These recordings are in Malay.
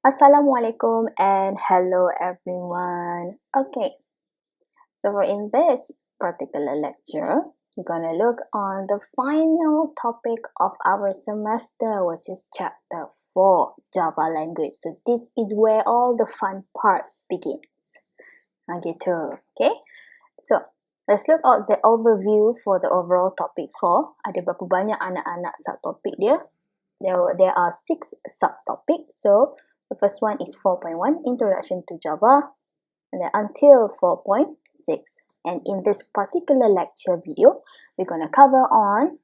Assalamualaikum and hello everyone. Okay, so in this particular lecture, we're gonna look on the final topic of our semester, which is chapter 4, Java language. So this is where all the fun parts begin. Gitu. Okay, so let's look at the overview for the overall topic 4. Ada berapa banyak anak-anak subtopik dia? There are 6 subtopics. So the first one is 4.1, Introduction to Java, and then until 4.6. And in this particular lecture video, we're going to cover on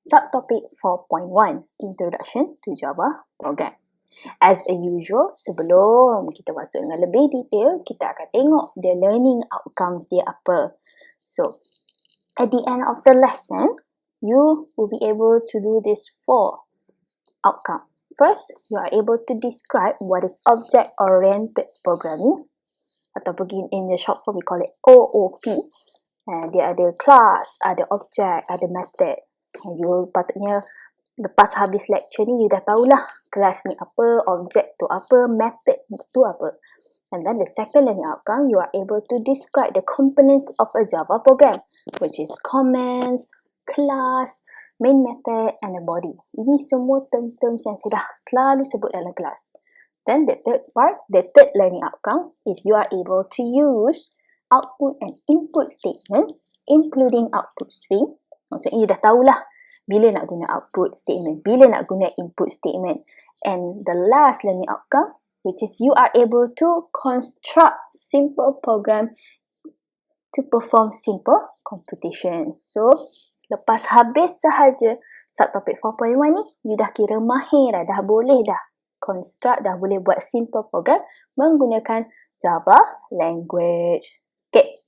subtopic 4.1, Introduction to Java Program. As usual, sebelum kita masuk dengan lebih detail, kita akan tengok the learning outcomes dia apa. So, at the end of the lesson, you will be able to do this 4 outcome. First, you are able to describe what is object-oriented programming, ataupun in the short form we call it OOP. Dia ada class, ada object, ada method. You patutnya lepas habis lecture ni, you dah tahulah kelas ni apa, object tu apa, method tu apa. And then the second learning outcome, you are able to describe the components of a Java program, which is comments, class, main method and a body. Ini semua term-term yang saya dah selalu sebut dalam kelas. Then the third part, the third learning outcome is you are able to use output and input statements, including output string. Maksudnya you dah tahulah bila nak guna output statement, bila nak guna input statement. And the last learning outcome, which is you are able to construct simple program to perform simple computation. So, lepas habis sahaja subtopik 4.1 ni, you dah kira mahir dah boleh dah construct, dah boleh buat simple program menggunakan Java language. Okay,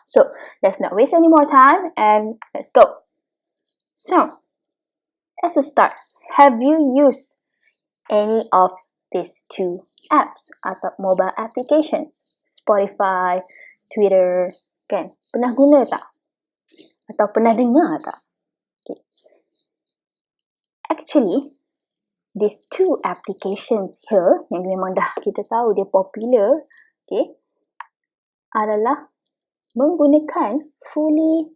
so let's not waste any more time and let's go. So, as a start, have you used any of these 2 apps atau mobile applications? Spotify, Twitter, kan? Pernah guna tak? Atau pernah dengar tak? Okay. Actually, these 2 applications here yang memang dah kita tahu dia popular, okay, adalah menggunakan fully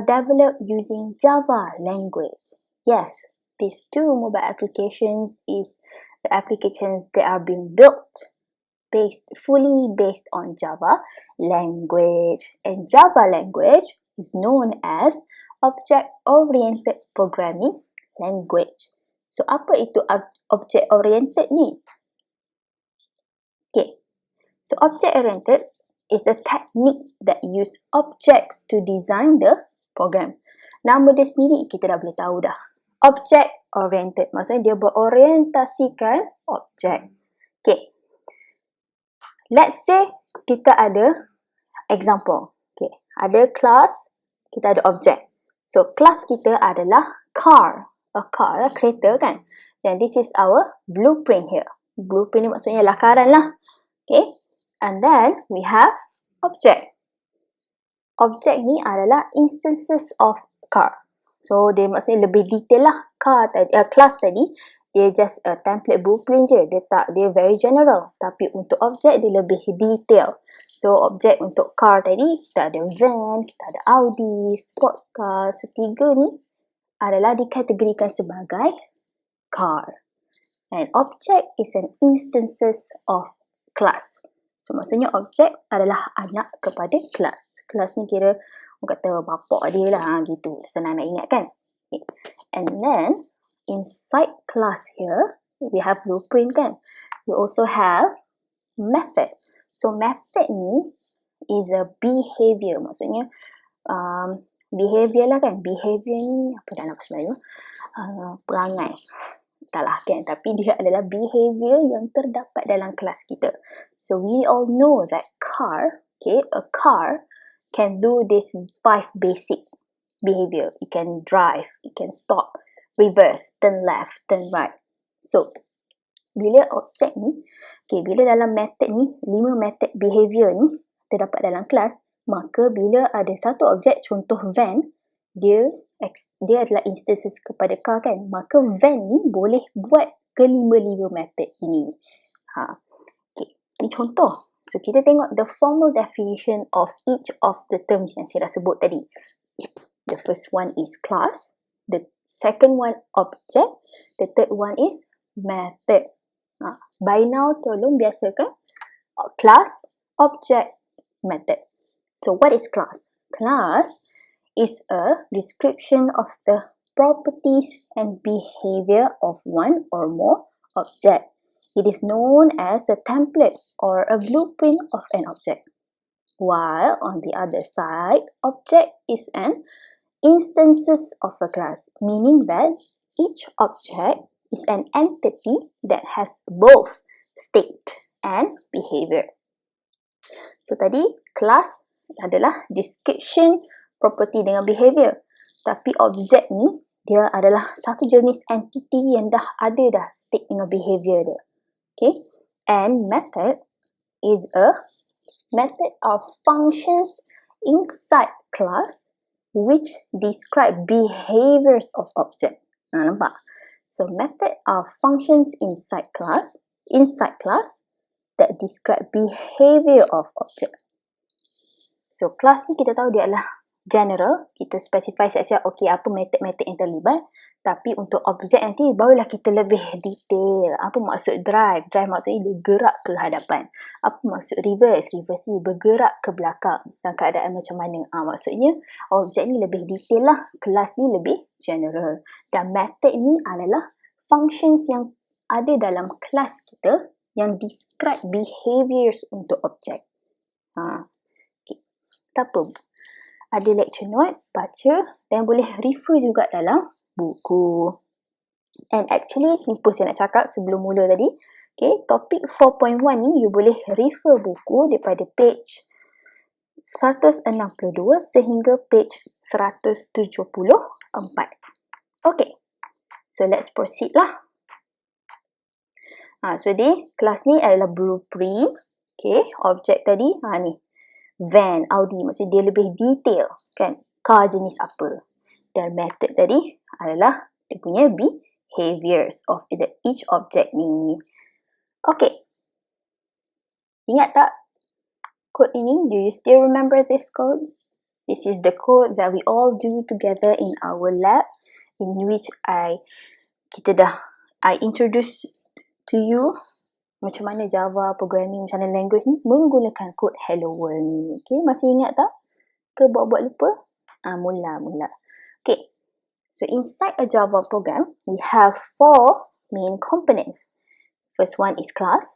developed using Java language. Yes, these 2 mobile applications is the applications that are being built fully based on Java language. And Java language is known as object-oriented programming language. So, apa itu object-oriented ni? Okay, so object-oriented is a technique that use objects to design the program. Nama dia sendiri kita dah boleh tahu dah. Object-oriented, maksudnya dia berorientasikan objek. Okay, let's say kita ada example. Okay, ada class, kita ada object. So, class kita adalah car. A car lah, kereta kan. And this is our blueprint here. Blueprint ni maksudnya lakaran lah. Okay, and then we have object. Object ni adalah instances of car. So, dia maksudnya lebih detail lah. Class tadi, dia just a template blueprint je. Dia very general. Tapi untuk object, dia lebih detail. So, object untuk car tadi, kita ada van, kita ada Audi, sports car. So, 3 ni adalah dikategorikan sebagai car. And object is an instances of class. So, maksudnya objek adalah anak kepada kelas. Kelas ni kira, orang kata bapak dia lah, gitu. Senang nak ingat kan? Okay. And then, inside class here, we have blueprint kan? We also have method. So, method ni is a behavior. Maksudnya, behavior lah kan? Behavior ni, apa dalam bahasa Melayu? Perangai. Entahlah kan, tapi dia adalah behavior yang terdapat dalam kelas kita. So we all know that a car can do this 5 basic behavior. It can drive, it can stop, reverse, turn left, turn right. So bila objek ni, bila dalam method ni, 5 method behavior ni terdapat dalam kelas, maka bila ada satu objek, contoh van, dia adalah instances kepada car kan, maka van ni boleh buat kelima-lima method ini. Okay, ini contoh. So, kita tengok the formal definition of each of the terms yang saya dah sebut tadi. The first one is class. The second one object. The third one is method. By now, tolong biasakan class, object, method. So, what is class? Class is a description of the properties and behavior of one or more object. It is known as a template or a blueprint of an object. While on the other side, object is an instances of a class, meaning that each object is an entity that has both state and behavior. So tadi, class adalah description property dengan behavior. Tapi objek ni, dia adalah satu jenis entity yang dah ada dah state dengan behavior dia. Okay? And method is a method of functions inside class which describe behaviors of object. Nampak? So method of functions inside class that describe behavior of object. So class ni kita tahu dia adalah general, kita specify siap-siap okey apa method-method yang terlibat, tapi untuk objek nanti barulah kita lebih detail. Apa maksud drive? Drive maksudnya dia gerak ke hadapan. Apa maksud reverse? Reverse ni bergerak ke belakang dalam keadaan macam mana. Maksudnya objek ni lebih detail lah, kelas ni lebih general. Dan method ni adalah functions yang ada dalam kelas kita yang describe behaviors untuk objek. Okay. Tak apa. Ada lecture note, baca dan boleh refer juga dalam buku. And actually, lupa saya nak cakap sebelum mula tadi. Okay, topik 4.1 ni you boleh refer buku daripada page 162 sehingga page 174. Okay, so let's proceed lah. So di kelas ni adalah blueprint. Okay, objek tadi ni. Van, Audi, maksudnya dia lebih detail kan, car jenis apa. Dan method tadi adalah dia punya behaviors of each object ni. Okay, ingat tak code ini? Do you still remember this code? This is the code that we all do together in our lab, in which I introduce to you macam mana Java programming macam mana language ni menggunakan kod Hello World ni. Okay, masih ingat tak? Ke buat-buat lupa? Mula. Okay, so inside a Java program, we have 4 main components. First one is class,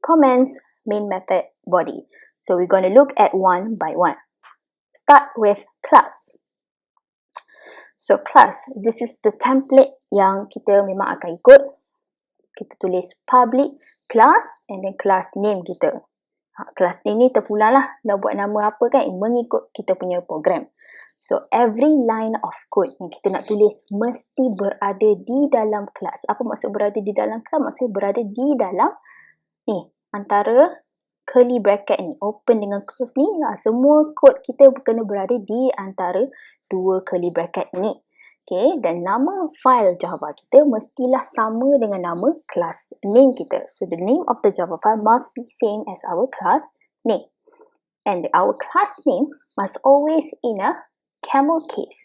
comments, main method, body. So we're going to look at one by one. Start with class. So class, this is the template yang kita memang akan ikut. Kita tulis public class and then class name kita. Class name ni terpulang lah. Dah buat nama apa kan? Mengikut kita punya program. So every line of code yang kita nak tulis mesti berada di dalam kelas. Apa maksud berada di dalam kelas? Maksudnya berada di dalam ni. Antara curly bracket ni. Open dengan close ni. Semua code kita kena berada di antara dua curly bracket ni. Okay, dan nama file Java kita mestilah sama dengan nama class name kita. So the name of the Java file must be same as our class name. And our class name must always in a camel case.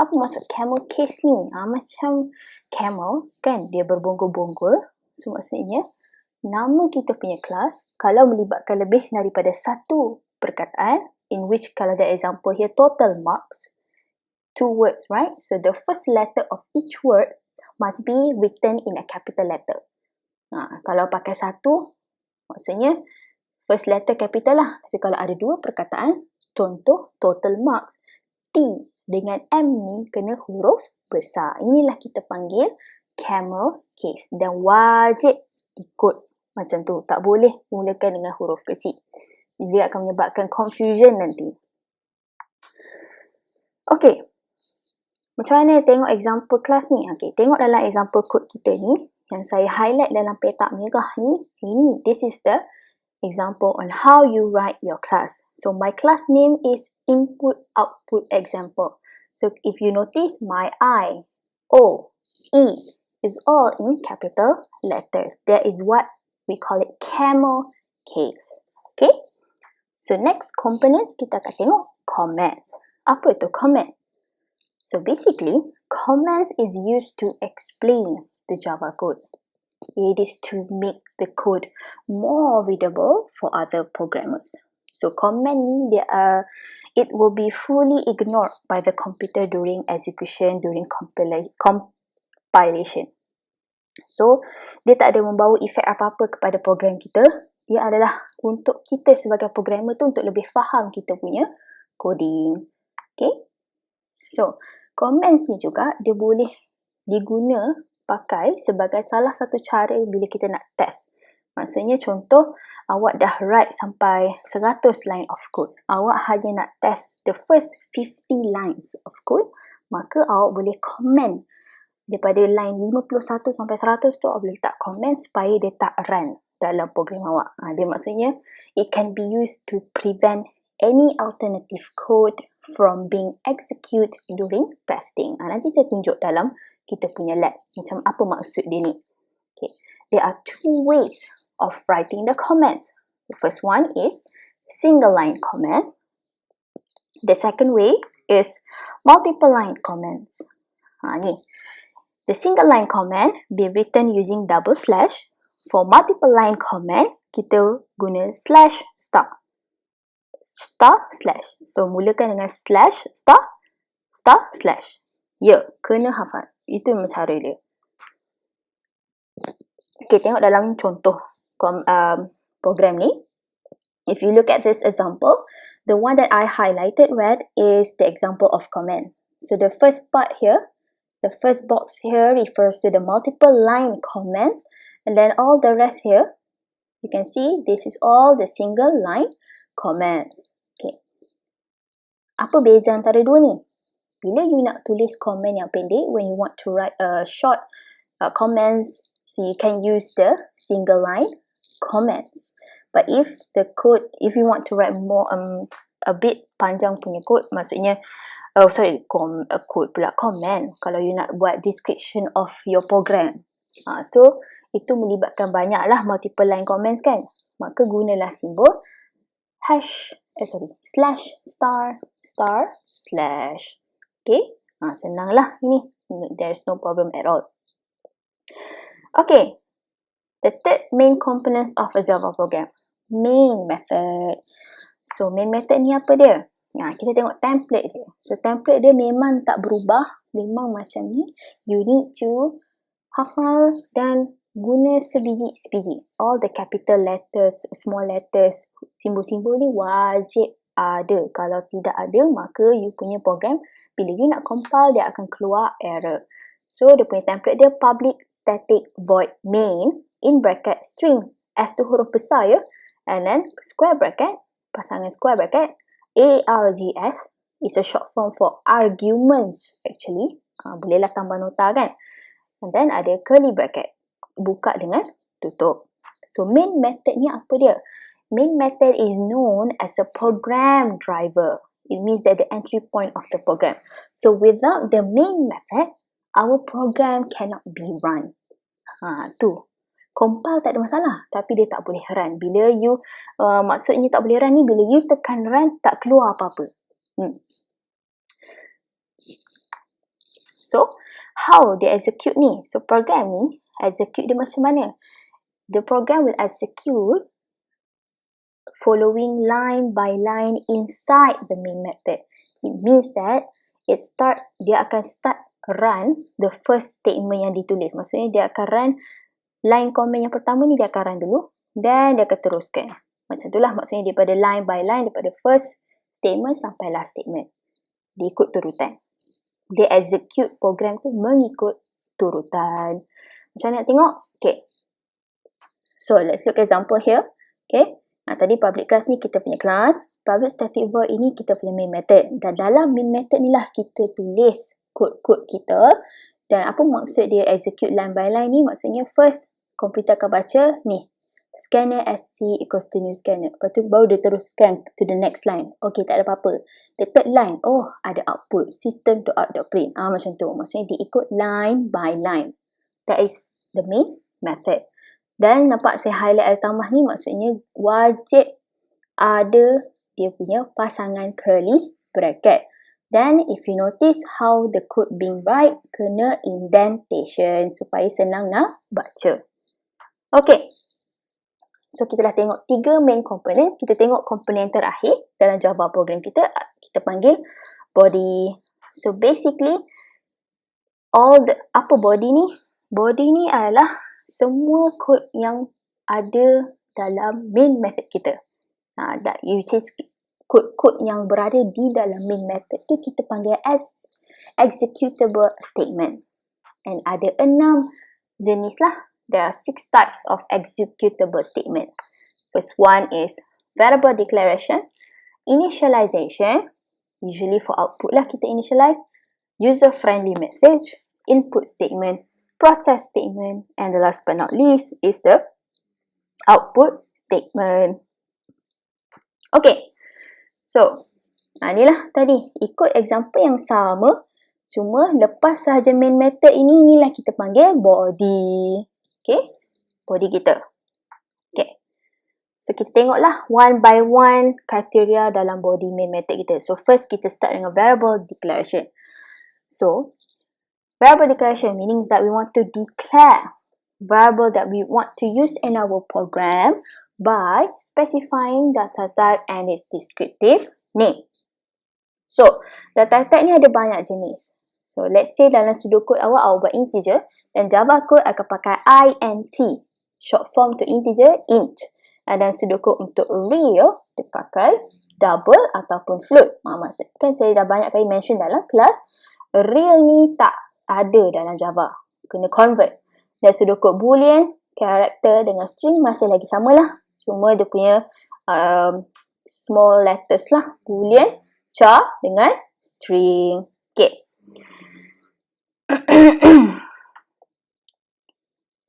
Apa maksud camel case ni? Macam camel kan, dia berbonggol-bonggol. So maksudnya nama kita punya class kalau melibatkan lebih daripada satu perkataan, in which kalau ada example here total marks, 2 words, right? So the first letter of each word must be written in a capital letter. Kalau pakai satu, maksudnya first letter capital lah. Tapi kalau ada dua perkataan, contoh total marks, T dengan M ni kena huruf besar. Inilah kita panggil camel case. Dan wajib ikut macam tu. Tak boleh mulakan dengan huruf kecil. Dia akan menyebabkan confusion nanti. Okay. Macam mana tengok example kelas ni? Okay, tengok dalam example code kita ni yang saya highlight dalam petak merah ni. Ini, this is the example on how you write your class. So my class name is input output example. So if you notice, my I, O, E is all in capital letters. That is what we call it camel case. Okay? So next components kita akan tengok comments. Apa itu comment? So basically, comments is used to explain the Java code. It is to make the code more readable for other programmers. So comment ni it will be fully ignored by the computer during execution, during compilation. So dia tak ada membawa efek apa-apa kepada program kita. Dia adalah untuk kita sebagai programmer tu untuk lebih faham kita punya coding. Okay? So comments ni juga dia boleh diguna pakai sebagai salah satu cara bila kita nak test. Maksudnya contoh, awak dah write sampai 100 line of code. Awak hanya nak test the first 50 lines of code, maka awak boleh comment daripada line 51 sampai 100 tu awak boleh letak comment supaya dia tak run dalam program awak. Dia maksudnya it can be used to prevent any alternative code from being executed during testing. Nanti saya tunjuk dalam kita punya lab macam apa maksud dia ni. Okay. There are two ways of writing the comments. The first one is single line comments. The second way is multiple line comments. Ni. The single line comment be written using double slash. For multiple line comment, kita guna slash star. Star slash. So mulakan dengan slash star, star slash. Ya, kena hafal. Itu memang cara dia. Okay, tengok dalam contoh program ni. If you look at this example, the one that I highlighted red is the example of comment. So the first part here, the first box here refers to the multiple line comments, and then all the rest here, you can see this is all the single line comments. Okay. Apa beza antara dua ni? Bila you nak tulis comment yang pendek, when you want to write a short comments, so you can use the single line comments. But if you want to write more a bit panjang punya code, maksudnya code pula, comment. Kalau you nak buat description of your program, itu melibatkan banyaklah multiple line comments kan. Maka gunalah simbol slash star star slash. Okay, senanglah ini. There's no problem at all. Okay, the third main components of a Java program, main method. So main method ni apa dia? Kita tengok template dia. So template dia memang tak berubah, memang macam ni. You need to hafal dan guna sebiji. All the capital letters, small letters, simbol-simbol ni wajib ada. Kalau tidak ada, maka you punya program, bila you nak compile, dia akan keluar error. So dia punya template dia public static void main in bracket string. S tu huruf besar ya. And then square bracket, pasangan square bracket, ARGS is a short form for arguments actually. Bolehlah tambah nota kan. And then ada curly bracket. Buka dengan tutup. So main method ni apa dia? Main method is known as a program driver. It means that the entry point of the program. So without the main method, our program cannot be run. Tu. Compile tak ada masalah, tapi dia tak boleh run. Bila you, maksudnya tak boleh run ni, bila you tekan run, tak keluar apa-apa. So, how they execute ni? So, program ni, execute dia macam mana? The program will execute following line by line inside the main method. It means that dia akan start run the first statement yang ditulis. Maksudnya dia akan run line comment yang pertama ni, dia akan run dulu dan dia akan teruskan. Macam itulah maksudnya daripada line by line, daripada first statement sampai last statement. Dia ikut turutan. Dia execute program tu mengikut turutan. Macam mana nak tengok? Okay. So let's look example here. Okay. Tadi public class ni kita punya class. Public static void ini kita punya main method. Dan dalam main method ni lah kita tulis kod-kod kita. Dan apa maksud dia execute line by line ni? Maksudnya first, komputer akan baca ni. Scanner SC equals to new scanner. Lepas tu baru dia terus scan to the next line. Okay, tak ada apa-apa. The third line, ada output. System to out.print. Macam tu. Maksudnya dia ikut line by line. That is the main method. Dan nampak saya highlight ada tambah ni, maksudnya wajib ada dia punya pasangan curly bracket. Then if you notice how the code being write, kena indentation supaya senang nak baca. Okay. So kita dah tengok 3 main component. Kita tengok komponen terakhir dalam Java program kita. Kita panggil body. So basically, apa body ni? Body ni adalah semua kod yang ada dalam main method kita. Which is kod-kod yang berada di dalam main method tu kita panggil as executable statement. And ada 6 jenis lah. There are 6 types of executable statement. First one is variable declaration, initialization, usually for output lah kita initialize, user-friendly message, input statement, process statement, and the last but not least is the output statement. Okay, so inilah tadi ikut example yang sama, cuma lepas sahaja main method ini, inilah kita panggil body. Okay, body kita. Okay, so kita tengoklah one by one kriteria dalam body main method kita. So first kita start dengan variable declaration. So variable declaration meaning that we want to declare variable that we want to use in our program by specifying data type and its descriptive name. So, data type ni ada banyak jenis. So, let's say dalam pseudocode awak buat integer dan Java code akan pakai int, short form to integer, int. Dan pseudocode untuk real, dia pakai double ataupun float. Maksud kan saya dah banyak kali mention dalam kelas, real ni tak ada dalam Java. Kena convert. Dan pseudocode boolean, character dengan string masih lagi samalah. Cuma dia punya small letters lah. Boolean, char dengan string. Okay.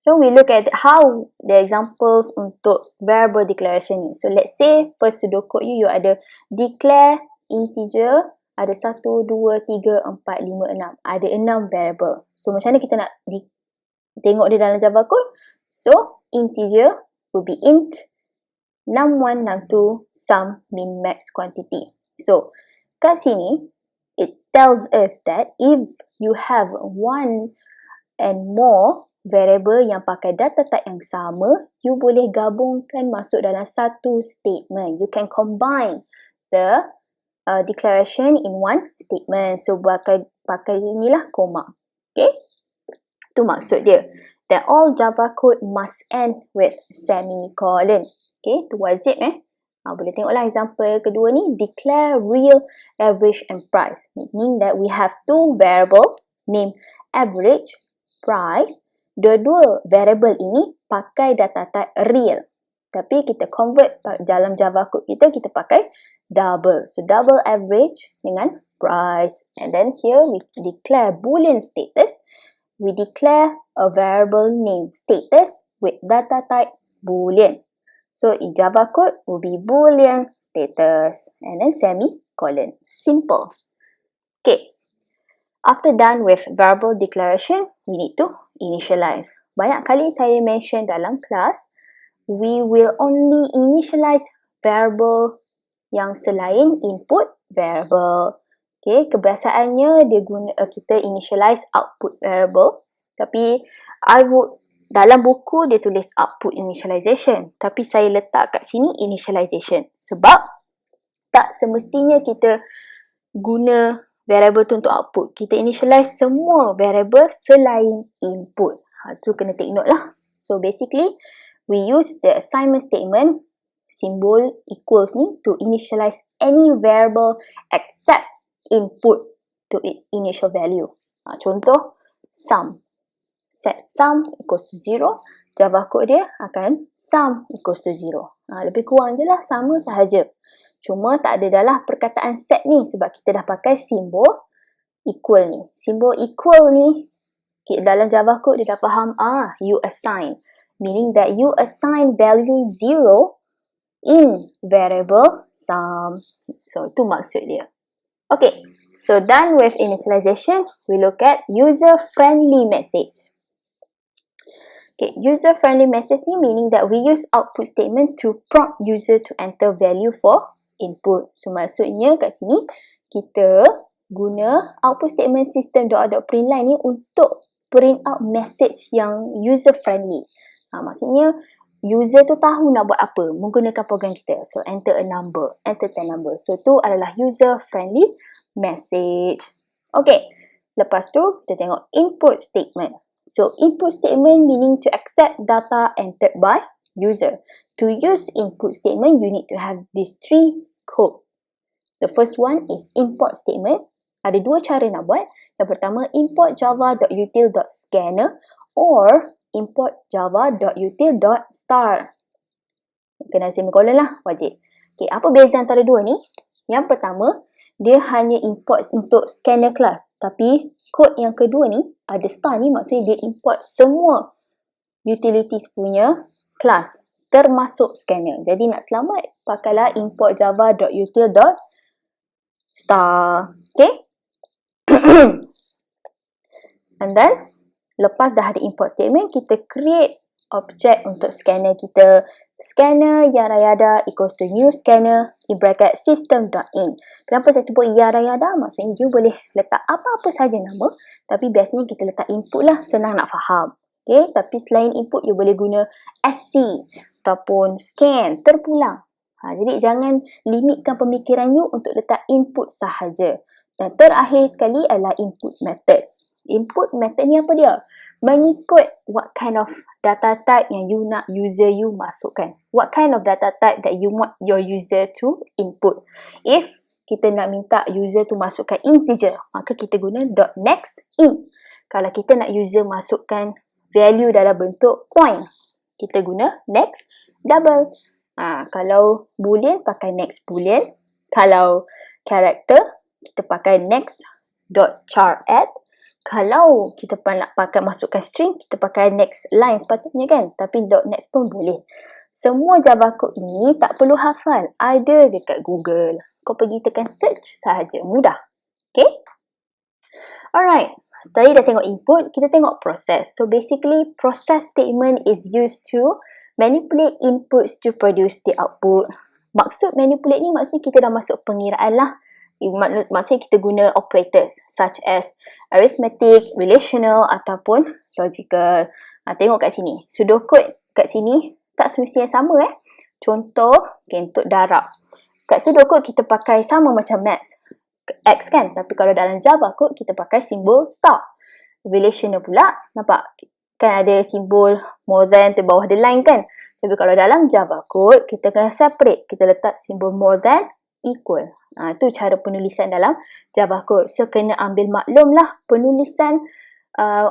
So we look at how the examples untuk variable declaration ni. So let's say first pseudocode you ada declare integer, ada 1, 2, 3, 4, 5, 6. Ada 6 variable. So macam mana kita nak tengok dia dalam Java code? So integer will be int num1, num2, sum, min, max quantity. So, kat sini, it tells us that if you have one and more variable yang pakai data type yang sama, you boleh gabungkan masuk dalam satu statement. You can combine the declaration in one statement. So, pakai inilah koma. Okay? Itu maksud dia. That all Java code must end with semicolon. Okay, itu wajib boleh tengoklah example kedua ni, declare real, average and price. Meaning that we have 2 variable named average, price. Dua-dua variable ini pakai data type real. Tapi kita convert dalam Java code kita pakai double. So double average dengan price. And then here we declare boolean status. We declare a variable name status with data type boolean. So in Java code will be boolean status and then semicolon. Simple. Okay. After done with variable declaration, we need to initialize. Banyak kali saya mention dalam kelas, we will only initialize variable yang selain input variable. Okay, kebiasaannya kita initialize output variable. Tapi dalam buku dia tulis output initialization. Tapi saya letak kat sini initialization. Sebab tak semestinya kita guna variable tu untuk output. Kita initialize semua variable selain input. Tu kena take note lah. So basically, we use the assignment statement, symbol equals ni, to initialize any variable except input to its initial value. Contoh, sum. Set sum equals to 0, Java code dia akan sum equals to 0. Lebih kurang je lah, sama sahaja. Cuma tak ada dalam perkataan set ni sebab kita dah pakai simbol equal ni. Simbol equal ni, dalam Java code dia dah faham, you assign. Meaning that you assign value 0 in variable sum. So, itu maksud dia. Okay, so done with initialization, we look at user-friendly message. Okay, user-friendly message ni meaning that we use output statement to prompt user to enter value for input. So, maksudnya kat sini, kita guna output statement system .println ni untuk print out message yang user-friendly. Maksudnya, user tu tahu nak buat apa menggunakan program kita. So, enter a number, enter 10 number. So, tu adalah user-friendly message. Okay, lepas tu, kita tengok input statement. So, input statement meaning to accept data entered by user. To use input statement, you need to have these 3 code. The first one is import statement. Ada 2 cara nak buat. Yang pertama, import java.util.scanner or import java.util.star. Kena semicolon lah, wajib. Okay, apa beza antara 2 ni? Yang pertama, dia hanya import untuk scanner class. Tapi, kod yang kedua ni, ada star ni maksudnya dia import semua utilities punya class termasuk scanner. Jadi nak selamat, pakailah import java.util.star. Okay? And then, lepas dah ada import statement, kita create objek untuk scanner kita. Scanner yada equals to new scanner in bracket system.in. Kenapa saya sebut yada? Maksudnya you boleh letak apa-apa saja nama, tapi biasanya kita letak input lah, senang nak faham. Okay? Tapi selain input, you boleh guna sc ataupun scan, terpulang. Jadi jangan limitkan pemikiran you untuk letak input sahaja. Dan terakhir sekali adalah input method. Input method ni apa dia? Mengikut what kind of data type yang you nak user you masukkan. What kind of data type that you want your user to input. If kita nak minta user tu masukkan integer, maka kita guna .nextInt. Kalau kita nak user masukkan value dalam bentuk point, kita guna next double. Kalau boolean, pakai next boolean. Kalau character, kita pakai next.charadd. Kalau kita nak pakai masukkan string, kita pakai next line sepatutnya kan. Tapi .next pun boleh. Semua Java code ini tak perlu hafal. Ada dekat Google. Kau pergi tekan search sahaja. Mudah. Okay? Alright. Tadi dah tengok input, kita tengok process. So basically, process statement is used to manipulate inputs to produce the output. Maksud manipulate ni maksudnya kita dah masuk pengiraan lah. Maksudnya kita guna operators such as arithmetic, relational ataupun logical. Tengok kat sini. Pseudocode kat sini tak semestinya sama Contoh, untuk darab. Kat pseudocode kita pakai sama macam maths. X kan? Tapi kalau dalam Java code kita pakai simbol star. Relational pula, nampak? Kan ada simbol more than di bawah the line kan? Tapi kalau dalam Java code kita kena separate. Kita letak simbol more than equal. Itu cara penulisan dalam Java code. So, kena ambil maklum lah penulisan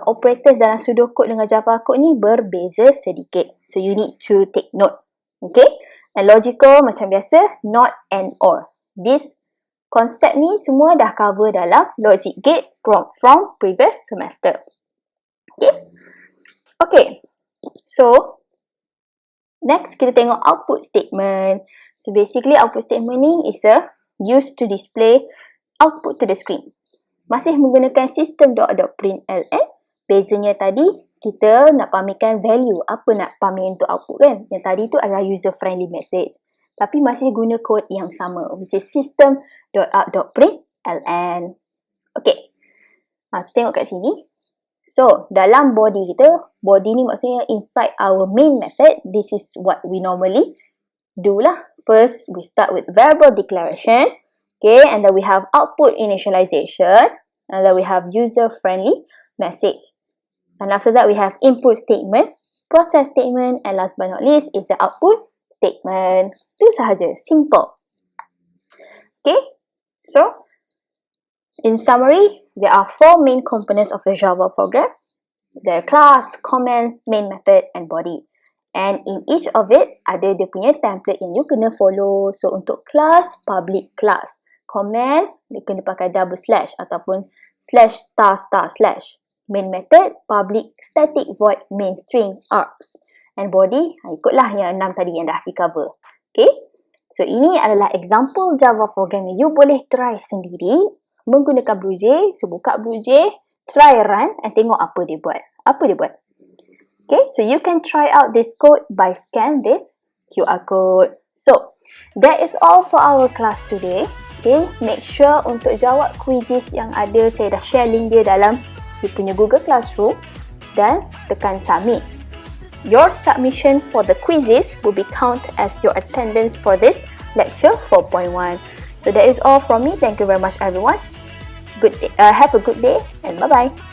operators dalam pseudocode dengan Java code ni berbeza sedikit. So, you need to take note. Okay? And logical macam biasa, not and or. This konsep ni semua dah cover dalam logic gate from previous semester. Okay? Okay. So, next kita tengok output statement. So, basically output statement ni is used to display output to the screen. Masih menggunakan system.println. Bezanya tadi, kita nak pamerkan value. Apa nak pamer untuk output kan? Yang tadi tu adalah user-friendly message. Tapi masih guna kod yang sama, which is system.out.println. Okay. So, tengok kat sini. So, dalam body kita, body ni maksudnya inside our main method, this is what we normally do lah. First, we start with variable declaration. Okay, and then we have output initialization. And then we have user-friendly message. And after that, we have input statement, process statement, and last but not least is the output statement. Itu sahaja, simple. Okay, so in summary, there are 4 main components of the Java program. The class, comment, main method, and body. And in each of it, ada dia punya template yang you kena follow. So, untuk class, public class. Comment, dia kena pakai double slash ataupun slash star star slash. Main method, public static void main string args. And body, ikutlah yang 6 tadi yang dah di cover. Okay, so ini adalah example Java program yang you boleh try sendiri menggunakan BlueJ. So, buka BlueJ, try run and tengok apa dia buat. Apa dia buat? Okay, so you can try out this code by scan this QR code. So, that is all for our class today. Okay, make sure untuk jawab quizzes yang ada, saya dah share link dia dalam you punya Google Classroom dan tekan submit. Your submission for the quizzes will be counted as your attendance for this lecture 4.1. So that is all from me. Thank you very much everyone. Have a good day and bye-bye.